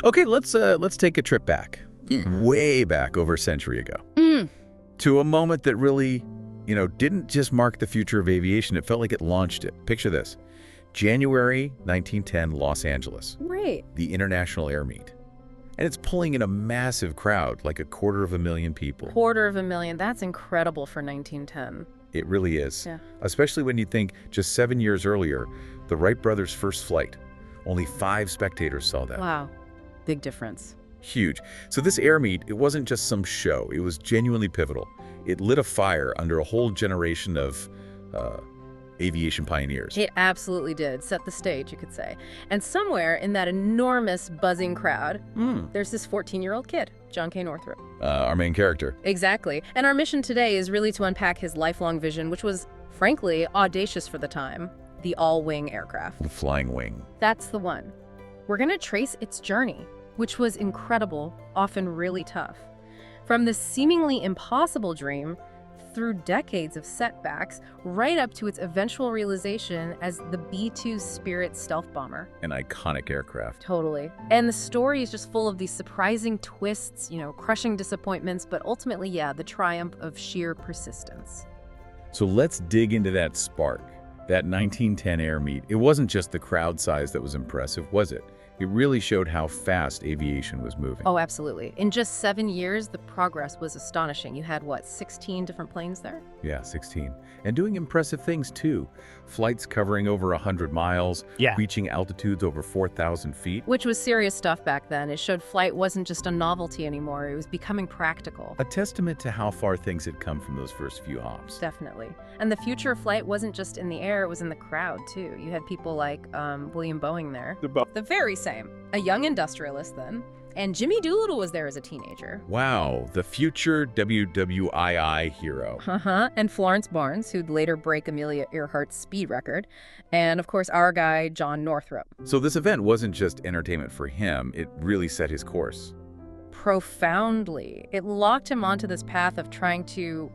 Okay, let's take a trip back. Way back over a century ago. To a moment that really, didn't just mark the future of aviation. It felt like it launched it. Picture this. January 1910, Los Angeles. Right. The International Air Meet. And it's pulling in a massive crowd, like 250,000 people. 250,000. That's incredible for 1910. It really is. Yeah. Especially when you think just 7 years earlier, the Wright brothers' first flight. Only 5 spectators saw that. Wow. Big difference. Huge. So this air meet, it wasn't just some show. It was genuinely pivotal. It lit a fire under a whole generation of aviation pioneers. It absolutely did. Set the stage, you could say. And somewhere in that enormous buzzing crowd, there's this 14-year-old kid, John K. Northrop. Our main character. Exactly. And our mission today is really to unpack his lifelong vision, which was, frankly, audacious for the time. The all-wing aircraft. The flying wing. That's the one. We're going to trace its journey, which was incredible, often really tough. From this seemingly impossible dream, through decades of setbacks, right up to its eventual realization as the B-2 Spirit stealth bomber. An iconic aircraft. Totally. And the story is just full of these surprising twists, crushing disappointments, but ultimately, the triumph of sheer persistence. So let's dig into that spark, that 1910 air meet. It wasn't just the crowd size that was impressive, was it? It really showed how fast aviation was moving. Oh, absolutely. In just 7 years, the progress was astonishing. You had, 16 different planes there? Yeah, 16. And doing impressive things, too. Flights covering over 100 miles, reaching altitudes over 4,000 feet. Which was serious stuff back then. It showed flight wasn't just a novelty anymore. It was becoming practical. A testament to how far things had come from those first few hops. Definitely. And the future of flight wasn't just in the air, it was in the crowd, too. You had people like William Boeing there. The very same. A young industrialist then. And Jimmy Doolittle was there as a teenager. Wow, the future WWII hero. And Florence Barnes, who'd later break Amelia Earhart's speed record. And, of course, our guy, John Northrop. So this event wasn't just entertainment for him. It really set his course. Profoundly. It locked him onto this path of trying to,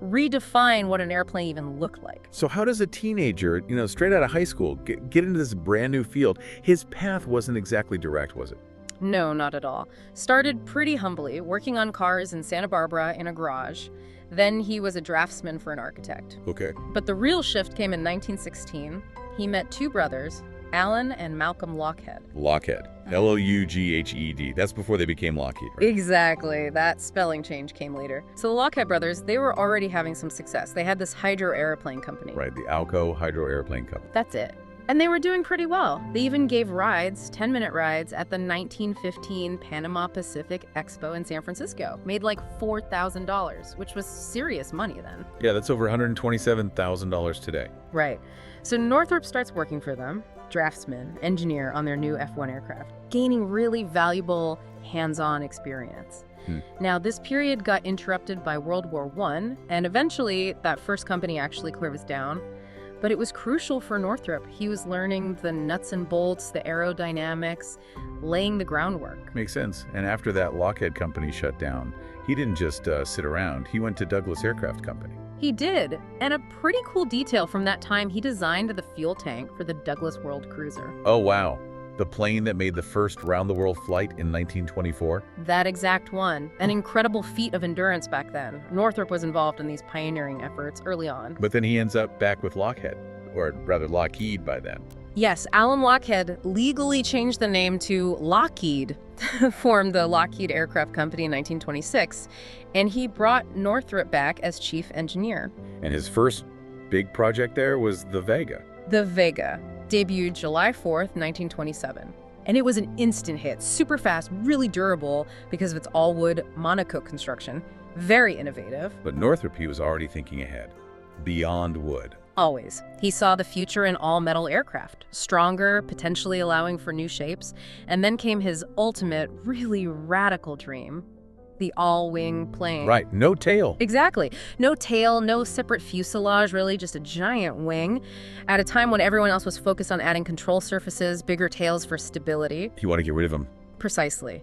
redefine what an airplane even looked like. So how does a teenager, straight out of high school, get into this brand new field? His path wasn't exactly direct, was it? No, not at all. Started pretty humbly, working on cars in Santa Barbara in a garage. Then he was a draftsman for an architect. Okay. But the real shift came in 1916. He met 2 brothers, Alan and Malcolm Lockhead. Lockhead. Loughed. That's before they became Lockheed, right? Exactly. That spelling change came later. So the Lockheed brothers, they were already having some success. They had this hydro airplane company. Right, the Alco Hydro Airplane Company. That's it. And they were doing pretty well. They even gave rides, 10-minute rides, at the 1915 Panama Pacific Expo in San Francisco. Made like $4,000, which was serious money then. Yeah, that's over $127,000 today. Right. So Northrop starts working for them, draftsman, engineer on their new F-1 aircraft, gaining really valuable hands-on experience. Now, this period got interrupted by World War I, and eventually that first company actually closed down. But it was crucial for Northrop. He was learning the nuts and bolts, the aerodynamics, laying the groundwork. Makes sense. And after that Lockheed company shut down, he didn't just sit around. He went to Douglas Aircraft Company. He did. And a pretty cool detail from that time, he designed the fuel tank for the Douglas World Cruiser. Oh, wow. The plane that made the first round-the-world flight in 1924? That exact one. An incredible feat of endurance back then. Northrop was involved in these pioneering efforts early on. But then he ends up back with Lockheed, or rather Lockheed by then. Yes, Alan Lockheed legally changed the name to Lockheed, formed the Lockheed Aircraft Company in 1926, and he brought Northrop back as chief engineer. And his first big project there was the Vega. The Vega debuted July 4th, 1927. And it was an instant hit, super fast, really durable because of its all-wood monocoque construction. Very innovative. But Northrop, he was already thinking ahead. Beyond wood. Always. He saw the future in all-metal aircraft, stronger, potentially allowing for new shapes. And then came his ultimate, really radical dream, the all-wing plane. Right, no tail. Exactly. No tail, no separate fuselage, really, just a giant wing. At a time when everyone else was focused on adding control surfaces, bigger tails for stability. You want to get rid of them. Precisely.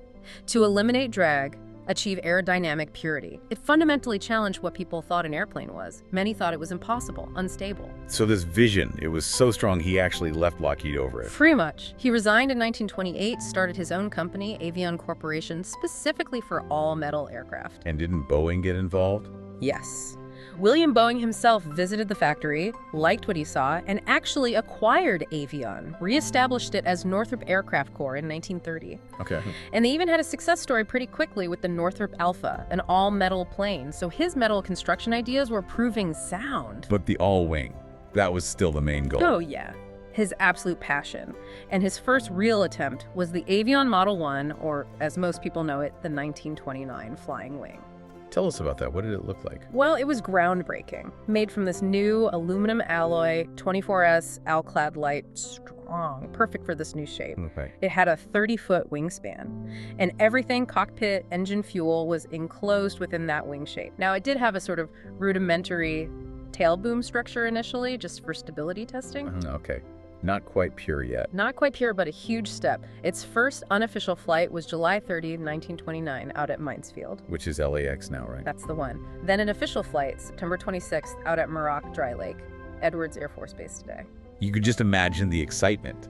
To eliminate drag, achieve aerodynamic purity. It fundamentally challenged what people thought an airplane was. Many thought it was impossible, unstable. So this vision, it was so strong he actually left Lockheed over it. Pretty much. He resigned in 1928, started his own company, Avion Corporation, specifically for all-metal aircraft. And didn't Boeing get involved? Yes. William Boeing himself visited the factory, liked what he saw, and actually acquired Avion, re-established it as Northrop Aircraft Corps in 1930. Okay. And they even had a success story pretty quickly with the Northrop Alpha, an all-metal plane. So his metal construction ideas were proving sound. But the all-wing, that was still the main goal. Oh, yeah. His absolute passion. And his first real attempt was the Avion Model 1, or as most people know it, the 1929 Flying Wing. Tell us about that. What did it look like? Well, it was groundbreaking. Made from this new aluminum alloy, 24S Alclad light, strong, perfect for this new shape. Okay. It had a 30-foot wingspan, and everything, cockpit, engine, fuel, was enclosed within that wing shape. Now, it did have a sort of rudimentary tail boom structure initially, just for stability testing. Okay. Not quite pure yet. Not quite pure, but a huge step. Its first unofficial flight was July 30, 1929, out at Mansfield. Which is LAX now, right? That's the one. Then an official flight, September 26th, out at Muroc Dry Lake, Edwards Air Force Base today. You could just imagine the excitement,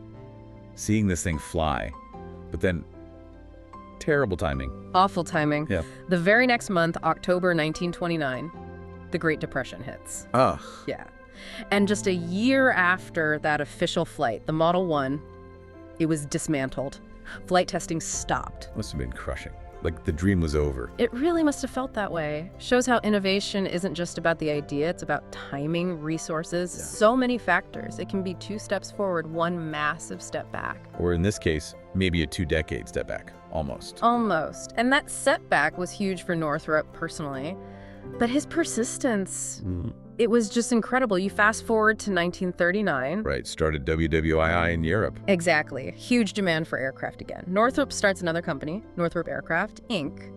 seeing this thing fly, but then terrible timing. Awful timing. Yeah. The very next month, October 1929, the Great Depression hits. Ugh. Yeah. And just a year after that official flight, the Model 1, it was dismantled. Flight testing stopped. Must have been crushing. Like the dream was over. It really must have felt that way. Shows how innovation isn't just about the idea, it's about timing, resources, so many factors. It can be 2 steps forward, 1 massive step back. Or in this case, maybe a 2-decade step back. Almost. Almost. And that setback was huge for Northrop personally. But his persistence, it was just incredible. You fast forward to 1939. Right, started WWII in Europe. Exactly. Huge demand for aircraft again. Northrop starts another company, Northrop Aircraft, Inc.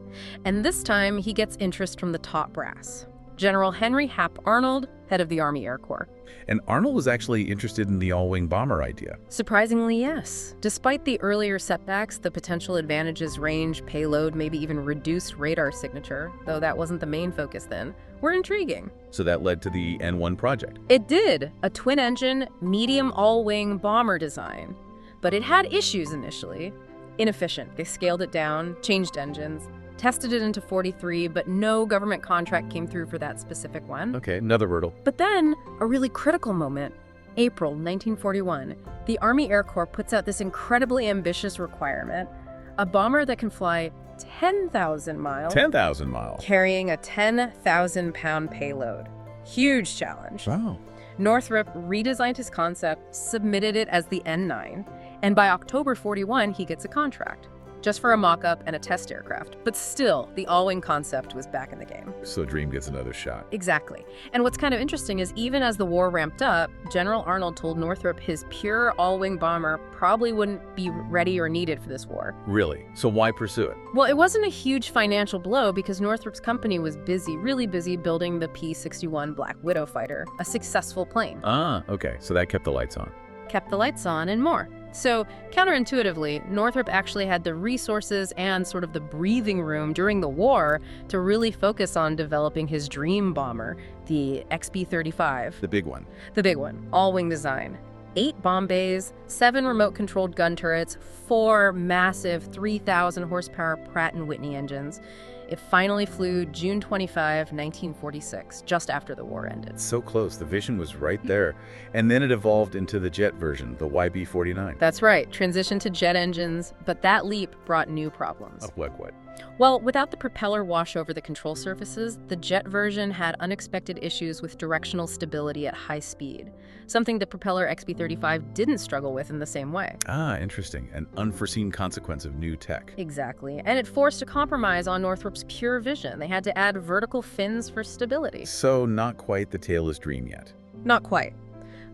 And this time, he gets interest from the top brass. General Henry Hap Arnold, head of the Army Air Corps. And Arnold was actually interested in the all-wing bomber idea. Surprisingly, yes. Despite the earlier setbacks, the potential advantages, range, payload, maybe even reduced radar signature, though that wasn't the main focus then, were intriguing. So that led to the N1 project. It did. A twin-engine, medium all-wing bomber design. But it had issues initially. Inefficient. They scaled it down, changed engines, tested it into 43, but no government contract came through for that specific one. Okay, another hurdle. But then, a really critical moment, April 1941, the Army Air Corps puts out this incredibly ambitious requirement, a bomber that can fly 10,000 miles. 10,000 miles. Carrying a 10,000-pound payload. Huge challenge. Wow. Northrop redesigned his concept, submitted it as the N9, and by October 41, he gets a contract. Just for a mock-up and a test aircraft. But still, the all-wing concept was back in the game. So Dream gets another shot. Exactly. And what's kind of interesting is even as the war ramped up, General Arnold told Northrop his pure all-wing bomber probably wouldn't be ready or needed for this war. Really? So why pursue it? Well, it wasn't a huge financial blow because Northrop's company was busy, really busy building the P-61 Black Widow fighter, a successful plane. Ah, okay. So that kept the lights on. Kept the lights on and more. So, counterintuitively, Northrop actually had the resources and sort of the breathing room during the war to really focus on developing his dream bomber, the XB-35. The big one. The big one, all-wing design. 8 bomb bays, 7 remote-controlled gun turrets, 4 massive 3,000 horsepower Pratt & Whitney engines. It finally flew June 25, 1946, just after the war ended. So close. The vision was right there. And then it evolved into the jet version, the YB-49. That's right. Transitioned to jet engines, but that leap brought new problems. Oh, what? Well, without the propeller wash over the control surfaces, the jet version had unexpected issues with directional stability at high speed, something the propeller XB-35 didn't struggle with in the same way. Ah, interesting. An unforeseen consequence of new tech. Exactly. And it forced a compromise on Northrop's pure vision. They had to add vertical fins for stability. So not quite the tailless dream yet. Not quite.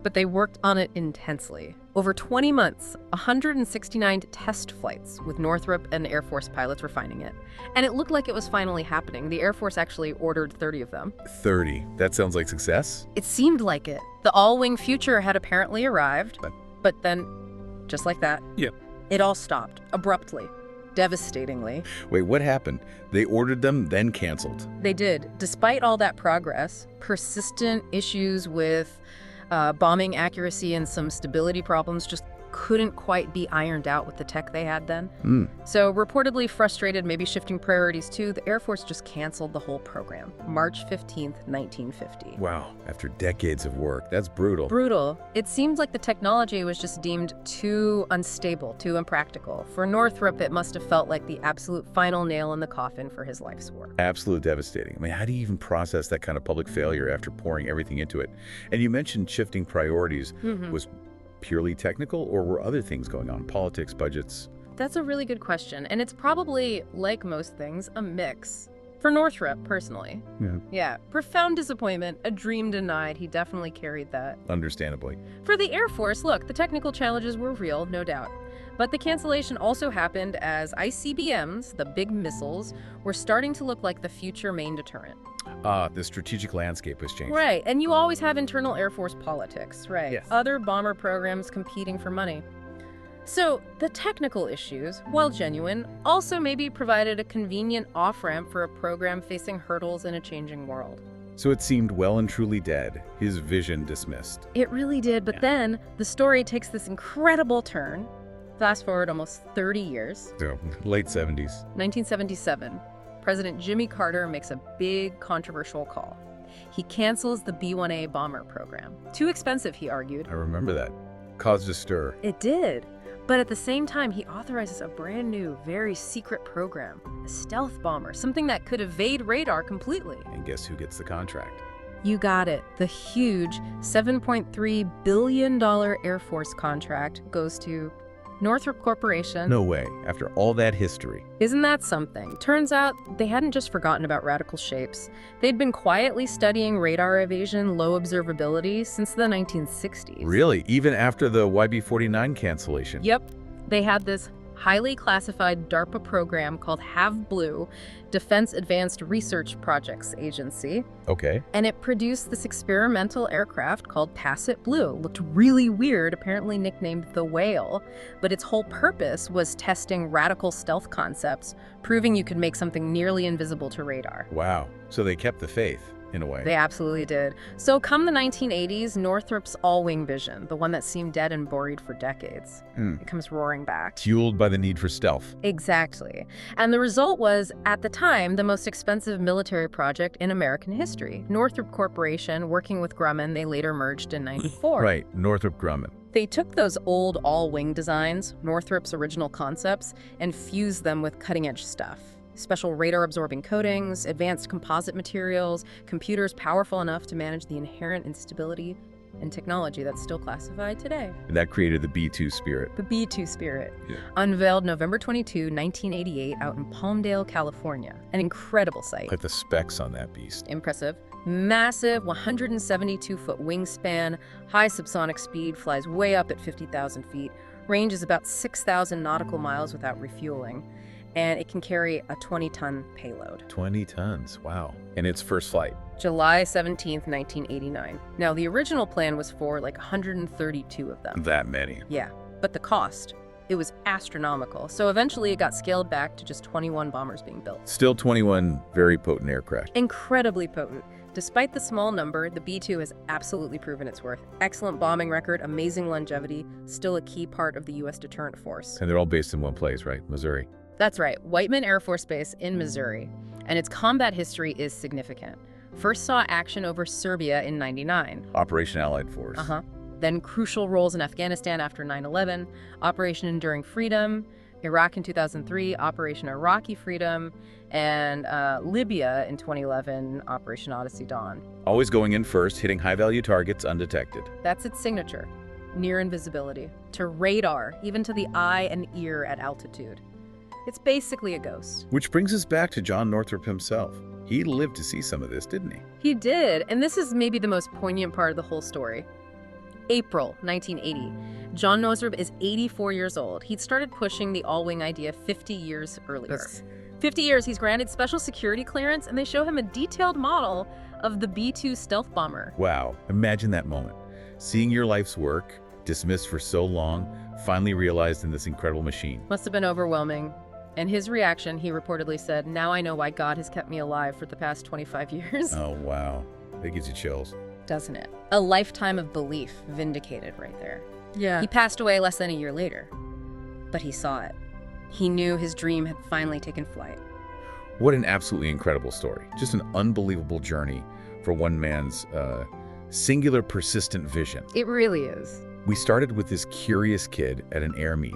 But they worked on it intensely. Over 20 months, 169 test flights with Northrop and Air Force pilots refining it. And it looked like it was finally happening. The Air Force actually ordered 30 of them. 30? That sounds like success? It seemed like it. The all-wing future had apparently arrived. But then, just like that, it all stopped, abruptly. devastatingly. Wait, what happened? They ordered them, then canceled. They did. Despite all that progress, persistent issues with bombing accuracy and some stability problems just couldn't quite be ironed out with the tech they had then. So reportedly frustrated, maybe shifting priorities too, the Air Force just canceled the whole program. March 15th, 1950. Wow, after decades of work, that's brutal. Brutal. It seemed like the technology was just deemed too unstable, too impractical. For Northrop, it must have felt like the absolute final nail in the coffin for his life's work. Absolute devastating. I mean, how do you even process that kind of public failure after pouring everything into it? And you mentioned shifting priorities. Was purely technical, or were other things going on? Politics, budgets? That's a really good question, and it's probably, like most things, a mix. For Northrop, personally. Yeah. Profound disappointment, a dream denied. He definitely carried that. Understandably. For the Air Force, look, the technical challenges were real, no doubt. But the cancellation also happened as ICBMs, the big missiles, were starting to look like the future main deterrent. The strategic landscape was changing. Right, and you always have internal Air Force politics, right? Yes. Other bomber programs competing for money. So the technical issues, while genuine, also maybe provided a convenient off-ramp for a program facing hurdles in a changing world. So it seemed well and truly dead, his vision dismissed. It really did, but then the story takes this incredible turn. Fast forward almost 30 years. So, late 70s. 1977. President Jimmy Carter makes a big controversial call. He cancels the B-1A bomber program. Too expensive, he argued. I remember that. Caused a stir. It did. But at the same time, he authorizes a brand new, very secret program, a stealth bomber, something that could evade radar completely. And guess who gets the contract? You got it. The huge $7.3 billion Air Force contract goes to Northrop Corporation. No way, after all that history. Isn't that something? Turns out they hadn't just forgotten about radical shapes. They'd been quietly studying radar evasion, low observability since the 1960s. Really? Even after the YB-49 cancellation? Yep. They had this highly classified DARPA program called HAVBLUE, Defense Advanced Research Projects Agency. Okay. And it produced this experimental aircraft called Passet Blue. Looked really weird, apparently nicknamed the Whale, but its whole purpose was testing radical stealth concepts, proving you could make something nearly invisible to radar. Wow. So they kept the faith, in a way. They absolutely did. So come the 1980s, Northrop's all-wing vision, the one that seemed dead and buried for decades, it comes roaring back. Fueled by the need for stealth. Exactly. And the result was, at the time, the most expensive military project in American history. Northrop Corporation, working with Grumman, they later merged in '94. Right, Northrop Grumman. They took those old all-wing designs, Northrop's original concepts, and fused them with cutting-edge stuff. Special radar-absorbing coatings, advanced composite materials, computers powerful enough to manage the inherent instability, and technology that's still classified today. And that created the B-2 Spirit. The B-2 Spirit. Yeah. Unveiled November 22, 1988, out in Palmdale, California. An incredible sight. Like the specs on that beast. Impressive. Massive 172-foot wingspan, high subsonic speed, flies way up at 50,000 feet, range is about 6,000 nautical miles without refueling, and it can carry a 20-ton payload. 20 tons, wow. And its first flight? July 17th, 1989. Now, the original plan was for like 132 of them. That many? Yeah, but the cost, it was astronomical. So eventually it got scaled back to just 21 bombers being built. Still 21 very potent aircraft. Incredibly potent. Despite the small number, the B-2 has absolutely proven its worth. Excellent bombing record, amazing longevity, still a key part of the U.S. deterrent force. And they're all based in one place, right? Missouri. That's right, Whiteman Air Force Base in Missouri. And its combat history is significant. First saw action over Serbia in '99. Operation Allied Force. Then crucial roles in Afghanistan after 9/11, Operation Enduring Freedom, Iraq in 2003, Operation Iraqi Freedom, and Libya in 2011, Operation Odyssey Dawn. Always going in first, hitting high-value targets undetected. That's its signature. Near invisibility. To radar, even to the eye and ear at altitude. It's basically a ghost. Which brings us back to John Northrop himself. He lived to see some of this, didn't he? He did, and this is maybe the most poignant part of the whole story. April 1980. John Northrop is 84 years old. He'd started pushing the all-wing idea 50 years earlier. 50 years, he's granted special security clearance, and they show him a detailed model of the B-2 stealth bomber. Wow, imagine that moment. Seeing your life's work, dismissed for so long, finally realized in this incredible machine. Must have been overwhelming. And his reaction, he reportedly said, "Now I know why God has kept me alive for the past 25 years." Oh, wow. That gives you chills. Doesn't it? A lifetime of belief vindicated right there. Yeah. He passed away less than a year later, but he saw it. He knew his dream had finally taken flight. What an absolutely incredible story. Just an unbelievable journey for one man's singular, persistent vision. It really is. We started with this curious kid at an air meet,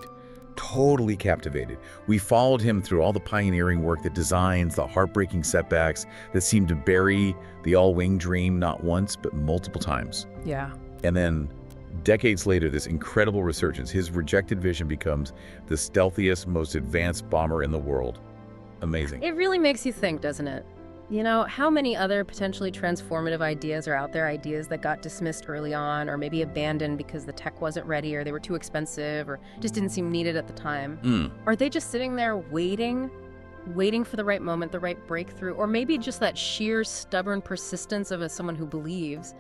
totally captivated. We followed him through all the pioneering work, the designs, the heartbreaking setbacks that seemed to bury the all-wing dream not once, but multiple times. Yeah. And then decades later, this incredible resurgence, his rejected vision becomes the stealthiest, most advanced bomber in the world. Amazing. It really makes you think, doesn't it? You know, how many other potentially transformative ideas are out there, ideas that got dismissed early on or maybe abandoned because the tech wasn't ready or they were too expensive or just didn't seem needed at the time? Are they just sitting there waiting for the right moment, the right breakthrough, or maybe just that sheer stubborn persistence of someone who believes,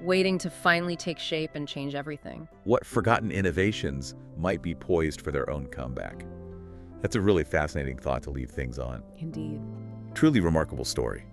waiting to finally take shape and change everything? What forgotten innovations might be poised for their own comeback? That's a really fascinating thought to leave things on. Indeed. Truly remarkable story.